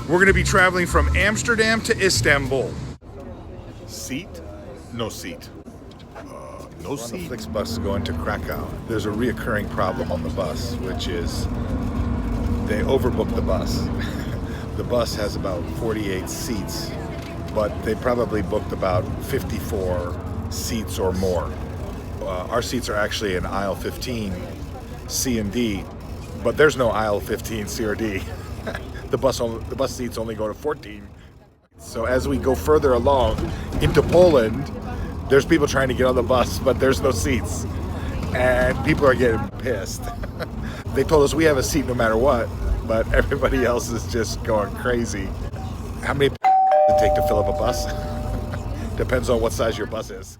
We're gonna be traveling from Amsterdam to Istanbul. Seat? No seat. No seat. On the Flixbus going to Krakow, there's a reoccurring problem on the bus, which is they overbook the bus. The bus has about 48 seats, but they probably booked about 54 seats or more. Our seats are actually in aisle 15, C and D, but there's no aisle 15, C or D. The bus seats only go to 14. So as we go further along into Poland, there's people trying to get on the bus, but there's no seats. And people are getting pissed. They told us we have a seat no matter what, but everybody else is just going crazy. How many does it take to fill up a bus? Depends on what size your bus is.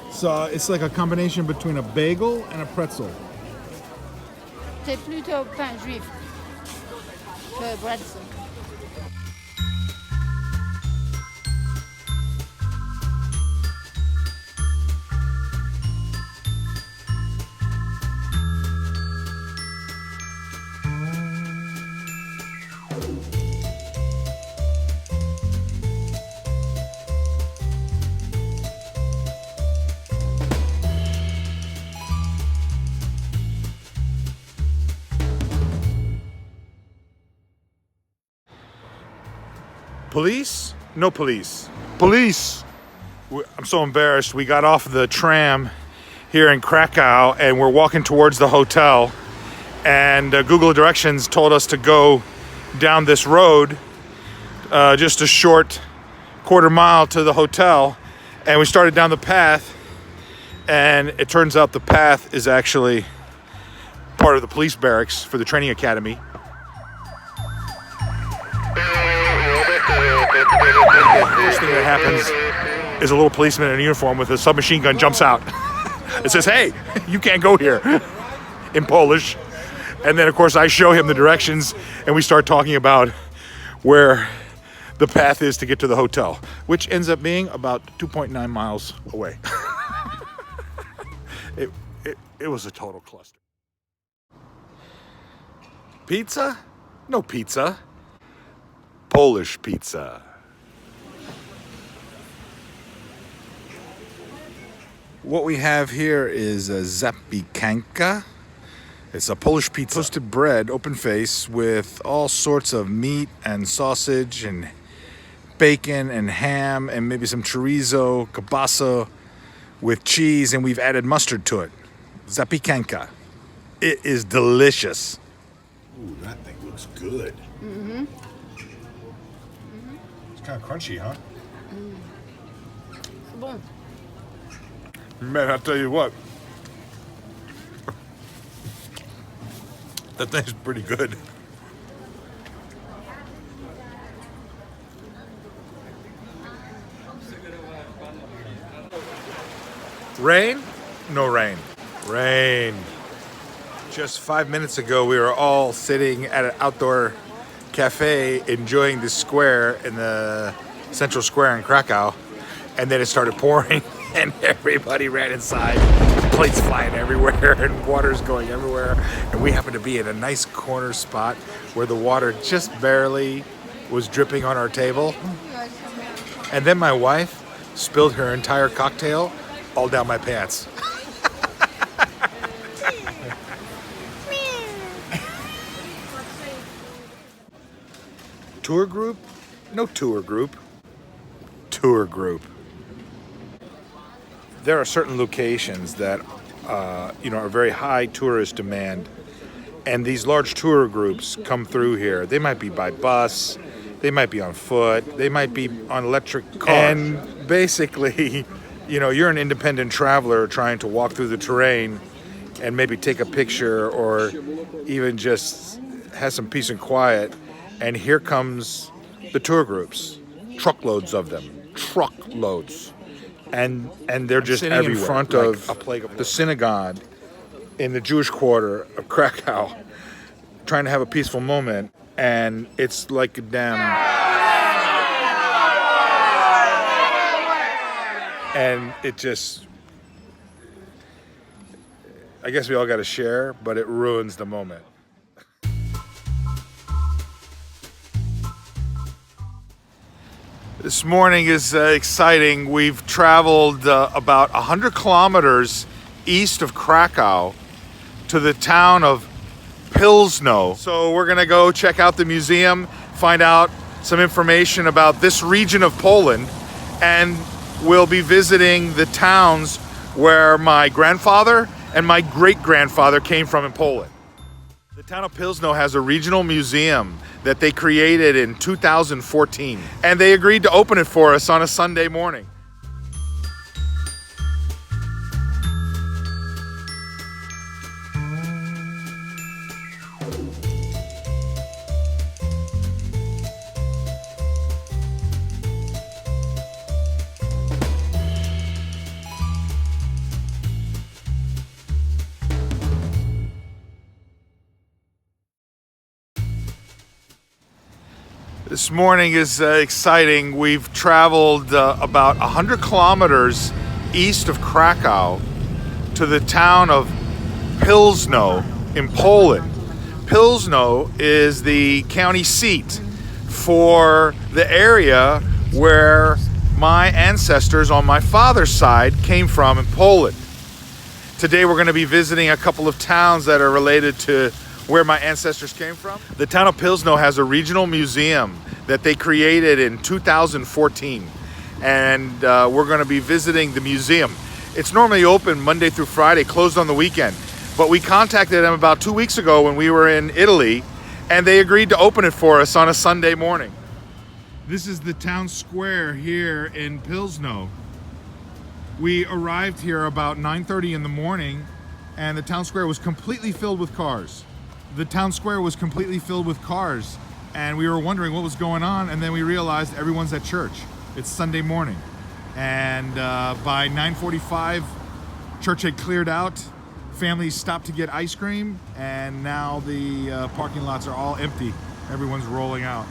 So it's like a combination between a bagel and a pretzel. C'est plutôt pain juif que pretzel. Police? No police. Police! I'm so embarrassed. We got off the tram here in Krakow and we're walking towards the hotel. And Google Directions told us to go down this road, just a short quarter mile to the hotel. And we started down the path. And it turns out the path is actually part of the police barracks for the training academy. First thing that happens is a little policeman in a uniform with a submachine gun jumps out. It says, "Hey, you can't go here," in Polish. And then, of course, I show him the directions, and we start talking about where the path is to get to the hotel, which ends up being about 2.9 miles away. It was a total cluster. Pizza? No pizza. Polish pizza. What we have here is a zapi kanka. It's a Polish pizza. Toasted bread, open face, with all sorts of meat and sausage and bacon and ham and maybe some chorizo, kielbasa with cheese, and we've added mustard to it. Zapi kanka. It is delicious. Ooh, that thing looks good. Mm-hmm. It's kind of crunchy, huh? C'est bon. Man, I'll tell you what. That thing's pretty good. Rain? No rain. Rain. Just 5 minutes ago, we were all sitting at an outdoor cafe enjoying the square in the central square in Krakow, and then it started pouring and everybody ran inside, plates flying everywhere and water's going everywhere, and we happened to be in a nice corner spot where the water just barely was dripping on our table. And then my wife spilled her entire cocktail all down my pants. Tour group? No tour group. Tour group. There are certain locations that are very high tourist demand, and these large tour groups come through here. They might be by bus, they might be on foot, they might be on electric cars. And basically, you're an independent traveler trying to walk through the terrain and maybe take a picture or even just have some peace and quiet. And here comes the tour groups, truckloads of them, truckloads. And they're just everywhere. In front of the synagogue in the Jewish quarter of Krakow, trying to have a peaceful moment, and it's like a damn... And it just... I guess we all got to share, but it ruins the moment. This morning is exciting. We've traveled about 100 kilometers east of Krakow to the town of Pilsno. So we're gonna go check out the museum, find out some information about this region of Poland, and we'll be visiting the towns where my grandfather and my great-grandfather came from in Poland. The town of Pilsno has a regional museum that they created in 2014, and they agreed to open it for us on a Sunday morning. This morning is exciting. We've traveled about 100 kilometers east of Krakow to the town of Pilsno in Poland. Pilsno is the county seat for the area where my ancestors on my father's side came from in Poland. Today we're going to be visiting a couple of towns that are related to where my ancestors came from. The town of Pilsno has a regional museum that they created in 2014, and we're going to be visiting the museum. It's normally open Monday through Friday, closed on the weekend, but we contacted them about 2 weeks ago when we were in Italy, and they agreed to open it for us on a Sunday morning. This is the town square here in Pilsno. We arrived here about 9:30 in the morning, and the town square was completely filled with cars. The town square was completely filled with cars, and we were wondering what was going on, and then we realized everyone's at church. It's Sunday morning, and by 9:45, church had cleared out, families stopped to get ice cream, and now the parking lots are all empty. Everyone's rolling out.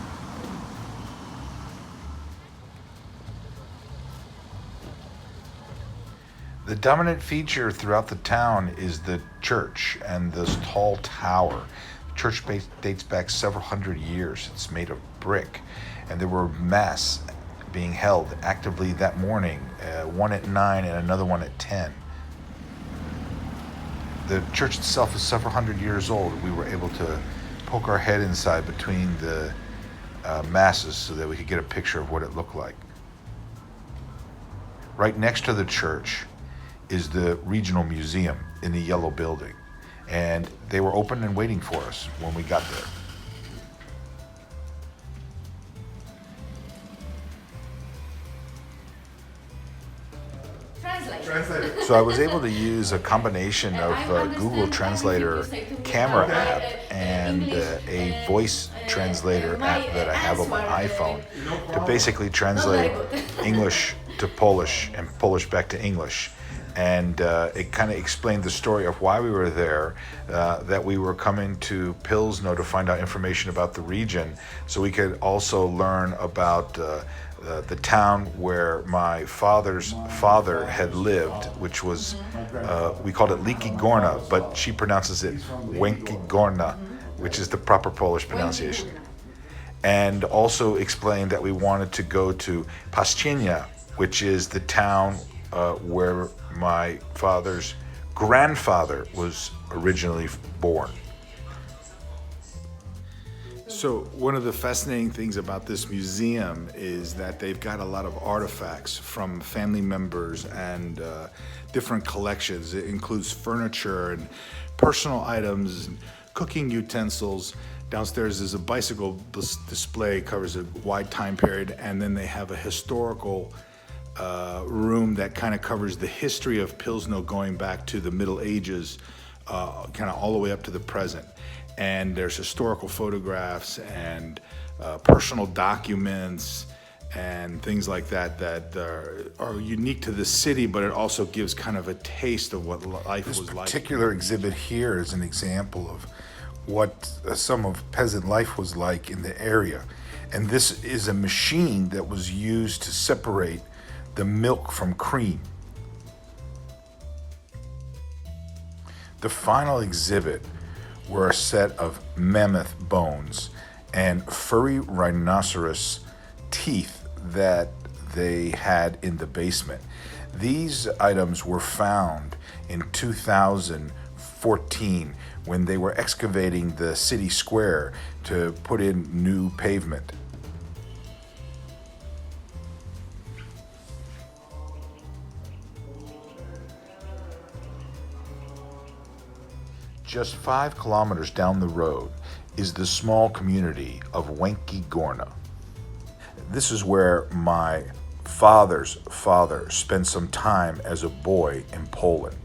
The dominant feature throughout the town is the church and this tall tower. The church dates back several hundred years. It's made of brick, and there were mass being held actively that morning, one at 9 and another one at 10. The church itself is several hundred years old. We were able to poke our head inside between the masses so that we could get a picture of what it looked like. Right next to the church is the regional museum in the yellow building, and they were open and waiting for us when we got there. Translator. So I was able to use a combination of Google Translator camera app and a voice translator app that I have on my iPhone to basically translate English to Polish and Polish back to English. And it kind of explained the story of why we were there, that we were coming to Pilsno to find out information about the region, so we could also learn about the town where my father's father had lived, which was, we called it Liki Gorna, but she pronounces it Węgierska Górna, which is the proper Polish pronunciation. And also explained that we wanted to go to Paszczyna, which is the town where my father's grandfather was originally born. So one of the fascinating things about this museum is that they've got a lot of artifacts from family members and different collections. It includes furniture and personal items and cooking utensils. Downstairs is a bicycle display, covers a wide time period, and then they have a historical room that kind of covers the history of Pilsno going back to the Middle Ages, kind of all the way up to the present. And there's historical photographs and personal documents and things like that that are unique to the city, but it also gives kind of a taste of what life was like. This particular exhibit here is an example of what some of peasant life was like in the area. And this is a machine that was used to separate the milk from cream. The final exhibit were a set of mammoth bones and furry rhinoceros teeth that they had in the basement. These items were found in 2014 when they were excavating the city square to put in new pavement. Just 5 kilometers down the road is the small community of Węgierska Górna. This is where my father's father spent some time as a boy in Poland.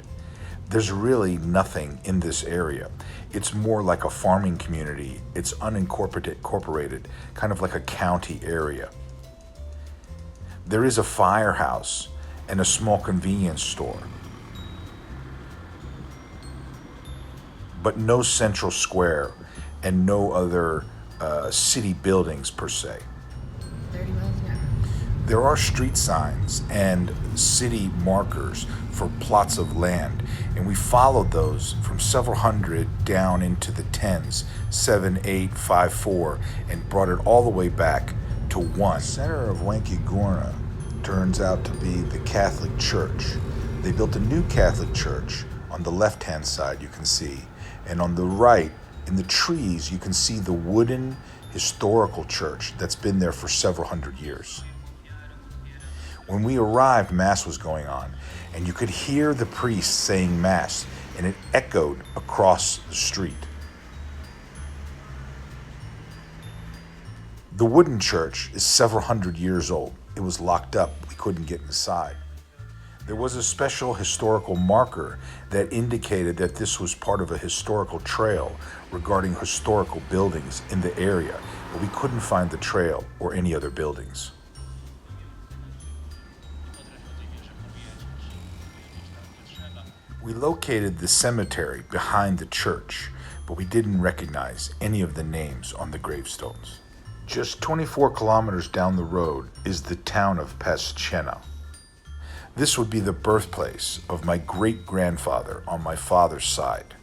There's really nothing in this area. It's more like a farming community. It's unincorporated, kind of like a county area. There is a firehouse and a small convenience store, but no central square and no other city buildings per se. 30 miles an hour. There are street signs and city markers for plots of land, and we followed those from several hundred down into the tens, 7, 8, 5, 4, and brought it all the way back to 1. The center of Węgierska Górna turns out to be the Catholic Church. They built a new Catholic church on the left-hand side, you can see, and on the right, in the trees, you can see the wooden historical church that's been there for several hundred years. When we arrived, Mass was going on, and you could hear the priest saying Mass, and it echoed across the street. The wooden church is several hundred years old. It was locked up. We couldn't get inside. There was a special historical marker that indicated that this was part of a historical trail regarding historical buildings in the area, but we couldn't find the trail or any other buildings. We located the cemetery behind the church, but we didn't recognize any of the names on the gravestones. Just 24 kilometers down the road is the town of Paszczyna. This would be the birthplace of my great-grandfather on my father's side.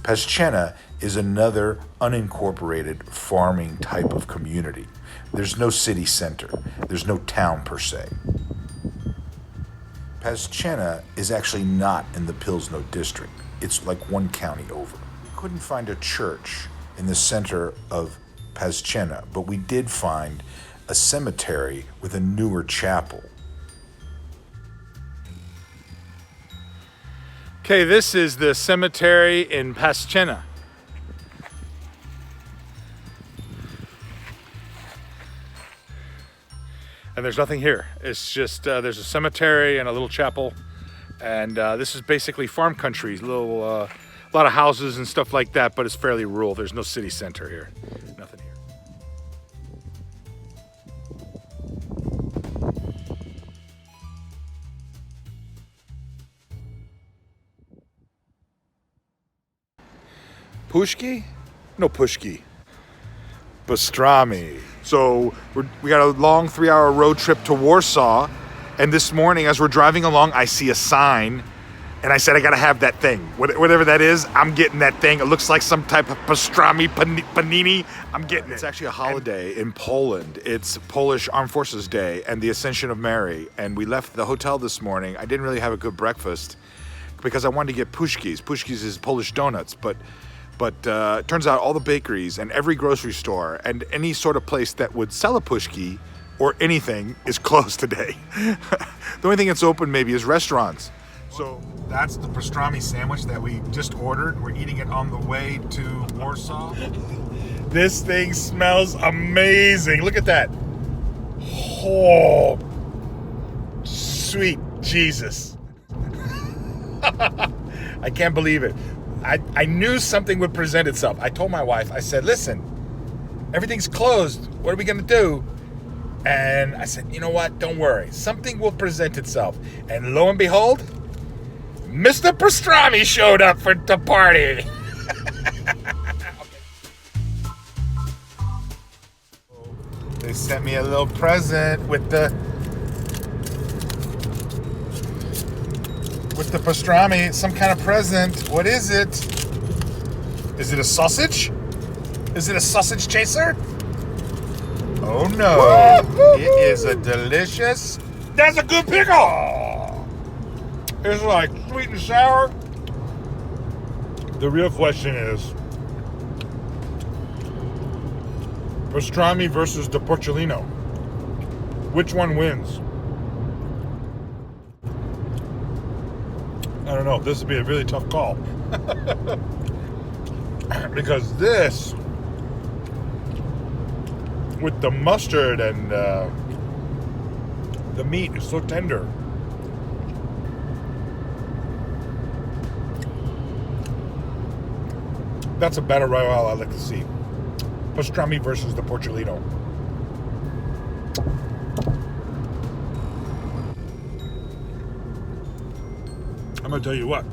Paszczyna is another unincorporated farming type of community. There's no city center. There's no town per se. Paszczyna is actually not in the Pilsno district. It's like one county over. We couldn't find a church in the center of Paszczyna, but we did find a cemetery with a newer chapel. Okay, this is the cemetery in Paszczyna. And there's nothing here. It's just, there's a cemetery and a little chapel. And this is basically farm country, a lot of houses and stuff like that, but it's fairly rural. There's no city center here, nothing here. Puszki? No, Puszki. Pastrami. So we got a long 3-hour road trip to Warsaw, and this morning as we're driving along, I see a sign, and I said, I gotta have that thing. Whatever that is, I'm getting that thing. It looks like some type of pastrami, panini. I'm getting it. It's actually a holiday in Poland. It's Polish Armed Forces Day and the Ascension of Mary, and we left the hotel this morning. I didn't really have a good breakfast because I wanted to get puszkis. Puszkis is Polish donuts, but it turns out all the bakeries and every grocery store and any sort of place that would sell a puszki or anything is closed today. The only thing that's open maybe is restaurants. So that's the pastrami sandwich that we just ordered. We're eating it on the way to Warsaw. This thing smells amazing. Look at that. Oh, sweet Jesus. I can't believe it. I knew something would present itself. I told my wife, I said, listen, everything's closed. What are we going to do? And I said, you know what? Don't worry. Something will present itself. And lo and behold, Mr. Pastrami showed up for the party. They sent me a little present with the pastrami, some kind of present. What is it? Is it a sausage? Is it a sausage chaser? Oh no. It is a delicious. That's a good pickle. It's like sweet and sour. The real question is pastrami versus the porcellino. Which one wins? I don't know. This would be a really tough call. Because this, with the mustard and the meat is so tender. That's a battle royale I'd like to see. Pastrami versus the porcellino. I'm gonna tell you what.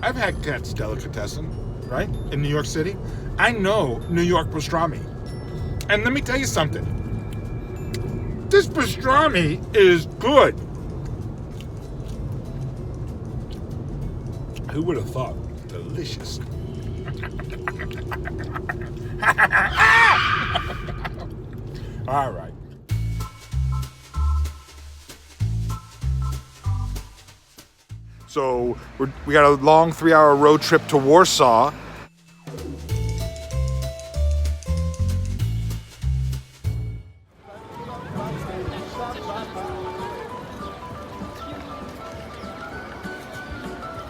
I've had Cat's Delicatessen, right? In New York City. I know New York pastrami. And let me tell you something. This pastrami is good. Who would have thought? Delicious. All right. So we got a long 3-hour road trip to Warsaw.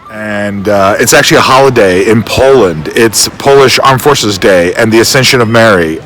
And it's actually a holiday in Poland. It's Polish Armed Forces Day and the Ascension of Mary.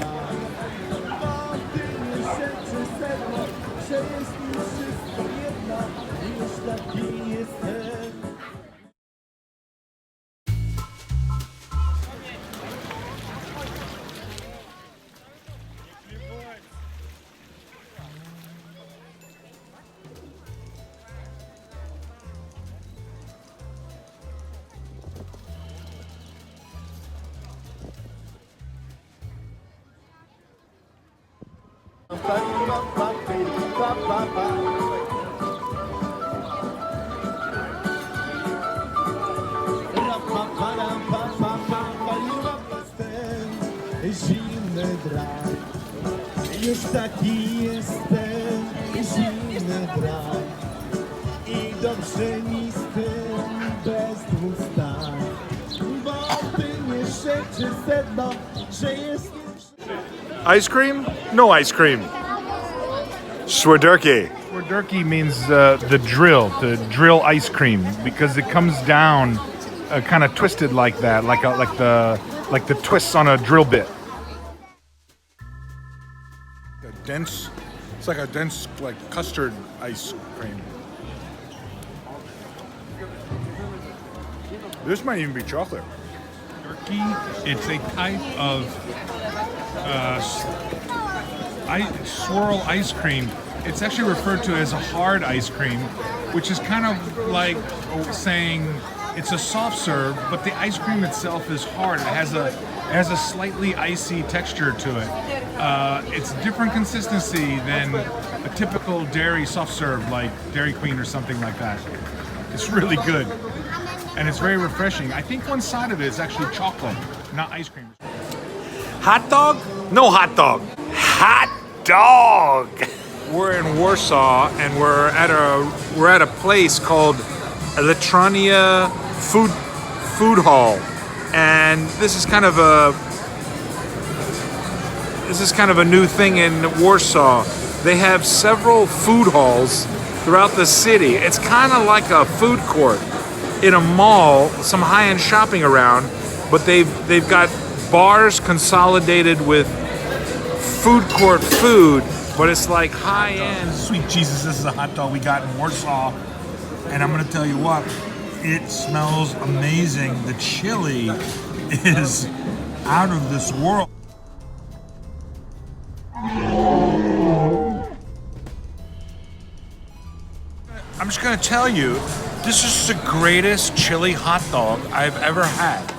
Zimny drag, już taki jestem, zimny drag i dobrze mi z tym bez dwóch zdań, bo ty nie szeczy sedno, że jest. Ice cream? No ice cream. Swerdurki. Swerdurki means the drill ice cream, because it comes down kind of twisted like that, like the twists on a drill bit. It's like a dense, like custard ice cream. This might even be chocolate. Turkey, it's a type of swirl ice cream. It's actually referred to as a hard ice cream, which is kind of like saying it's a soft serve, but the ice cream itself is hard. It has a slightly icy texture to it. It's different consistency than a typical dairy soft serve like Dairy Queen or something like that. It's really good. And it's very refreshing. I think one side of it is actually chocolate, not ice cream. Hot dog? No hot dog. Hot dog. We're in Warsaw and we're at a place called Electronia Food Hall. And this is kind of a new thing in Warsaw. They have several food halls throughout the city. It's kind of like a food court in a mall, some high-end shopping around, but they've got bars consolidated with food court food, but it's like high-end. Sweet Jesus, this is a hot dog we got in Warsaw, and I'm gonna tell you what, it smells amazing. The chili is out of this world. to tell you, this is the greatest chili hot dog I've ever had.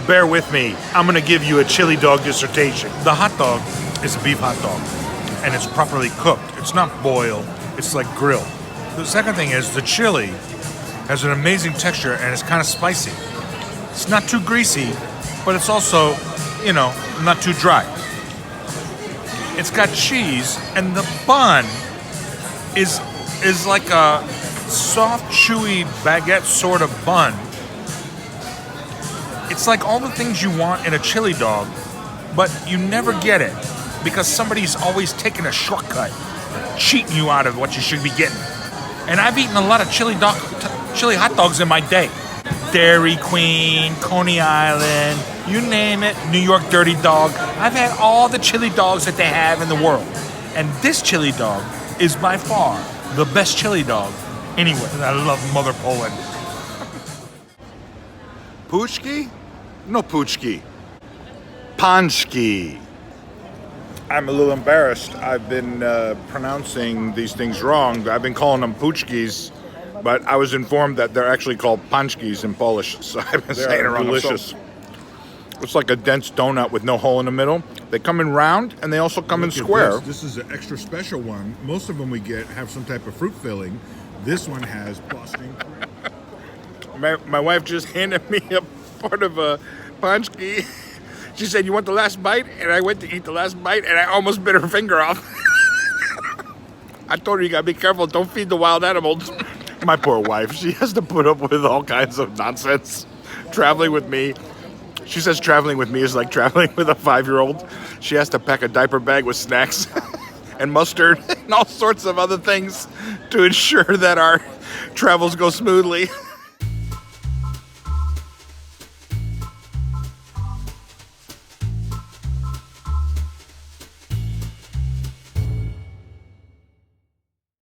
Bear with me. I'm going to give you a chili dog dissertation. The hot dog is a beef hot dog, and it's properly cooked. It's not boiled, it's like grilled. The second thing is the chili has an amazing texture and it's kind of spicy. It's not too greasy, but it's also, you know, not too dry. It's got cheese, and the bun is like a soft, chewy baguette sort of bun. It's like all the things you want in a chili dog, but you never get it because somebody's always taking a shortcut, cheating you out of what you should be getting. And I've eaten a lot of chili hot dogs in my day. Dairy Queen, Coney Island, you name it, New York Dirty Dog. I've had all the chili dogs that they have in the world. And this chili dog is by far the best chili dog anywhere. I love Mother Poland. Pączki? No pączki. Pączki. I'm a little embarrassed. I've been pronouncing these things wrong. I've been calling them pączkis, but I was informed that they're actually called pączkis in Polish, so I've been saying it wrong. Delicious. It's like a dense donut with no hole in the middle. They come in round, and they also come in square. This is an extra special one. Most of them we get have some type of fruit filling. This one has frosting. My wife just handed me a part of a pączki. She said, "You want the last bite?" And I went to eat the last bite, and I almost bit her finger off. I told her, you gotta be careful. Don't feed the wild animals. My poor wife. She has to put up with all kinds of nonsense. Traveling with me. She says traveling with me is like traveling with a 5-year-old. She has to pack a diaper bag with snacks and mustard and all sorts of other things to ensure that our travels go smoothly.